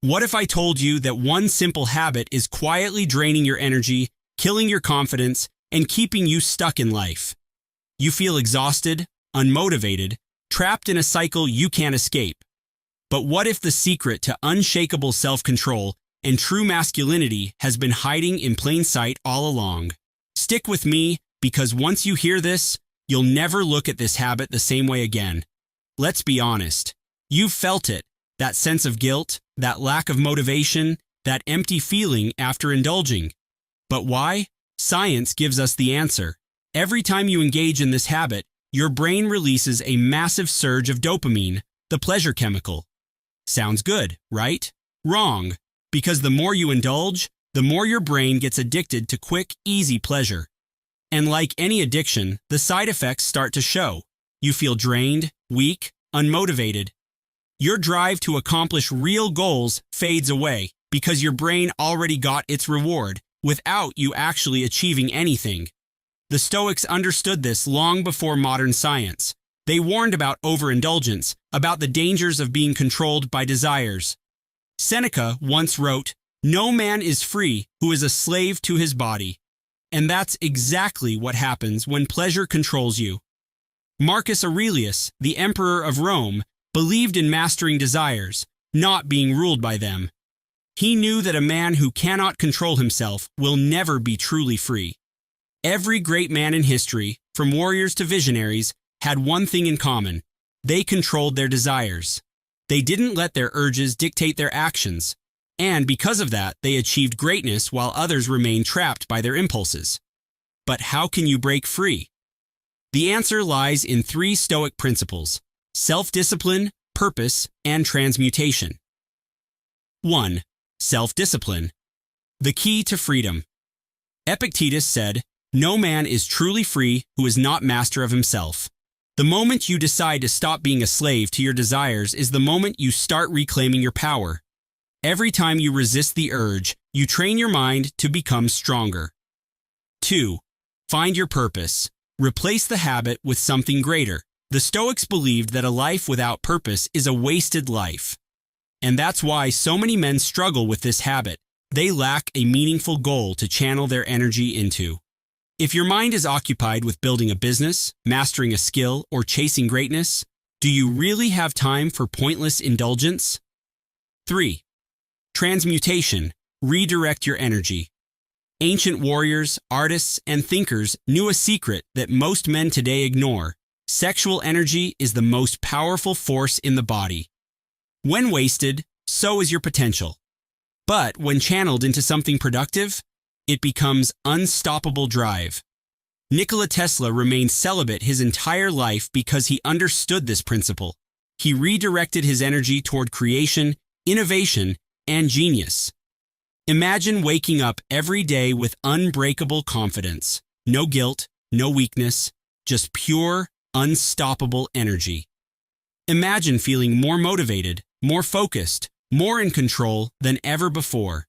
What if I told you that one simple habit is quietly draining your energy, killing your confidence, and keeping you stuck in life? You feel exhausted, unmotivated, trapped in a cycle you can't escape. But what if the secret to unshakable self-control and true masculinity has been hiding in plain sight all along? Stick with me, because once you hear this, you'll never look at this habit the same way again. Let's be honest. You've felt it, that sense of guilt, that lack of motivation, that empty feeling after indulging. But why? Science gives us the answer. Every time you engage in this habit, your brain releases a massive surge of dopamine, the pleasure chemical. Sounds good, right? Wrong. Because the more you indulge, the more your brain gets addicted to quick, easy pleasure. And like any addiction, the side effects start to show. You feel drained, weak, unmotivated. Your drive to accomplish real goals fades away because your brain already got its reward without you actually achieving anything. The Stoics understood this long before modern science. They warned about overindulgence, about the dangers of being controlled by desires. Seneca once wrote, "No man is free who is a slave to his body." And that's exactly what happens when pleasure controls you. Marcus Aurelius, the emperor of Rome, believed in mastering desires, not being ruled by them. He knew that a man who cannot control himself will never be truly free. Every great man in history, from warriors to visionaries, had one thing in common. They controlled their desires. They didn't let their urges dictate their actions. And because of that, they achieved greatness while others remained trapped by their impulses. But how can you break free? The answer lies in 3 Stoic principles: self-discipline, purpose, and transmutation. 1. Self-discipline. The key to freedom. Epictetus said, "No man is truly free who is not master of himself." The moment you decide to stop being a slave to your desires is the moment you start reclaiming your power. Every time you resist the urge, you train your mind to become stronger. 2. Find your purpose. Replace the habit with something greater. The Stoics believed that a life without purpose is a wasted life. And that's why so many men struggle with this habit. They lack a meaningful goal to channel their energy into. If your mind is occupied with building a business, mastering a skill, or chasing greatness, do you really have time for pointless indulgence? 3. Transmutation. Redirect your energy. Ancient warriors, artists, and thinkers knew a secret that most men today ignore. Sexual energy is the most powerful force in the body. When wasted, so is your potential. But when channeled into something productive, it becomes unstoppable drive. Nikola Tesla remained celibate his entire life because he understood this principle. He redirected his energy toward creation, innovation, and genius. Imagine waking up every day with unbreakable confidence. No guilt, no weakness, just pure, unstoppable energy. Imagine feeling more motivated, more focused, more in control than ever before.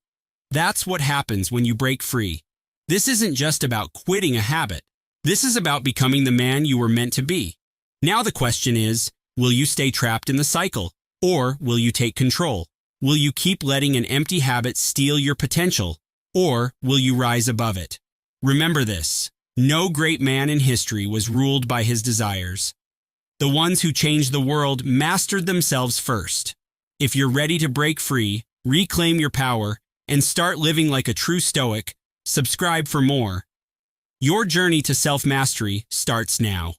That's what happens when you break free. This isn't just about quitting a habit. This is about becoming the man you were meant to be. Now the question is, will you stay trapped in the cycle? Or will you take control? Will you keep letting an empty habit steal your potential? Or will you rise above it? Remember this: no great man in history was ruled by his desires. The ones who changed the world mastered themselves first. If you're ready to break free, reclaim your power, and start living like a true Stoic, subscribe for more. Your journey to self-mastery starts now.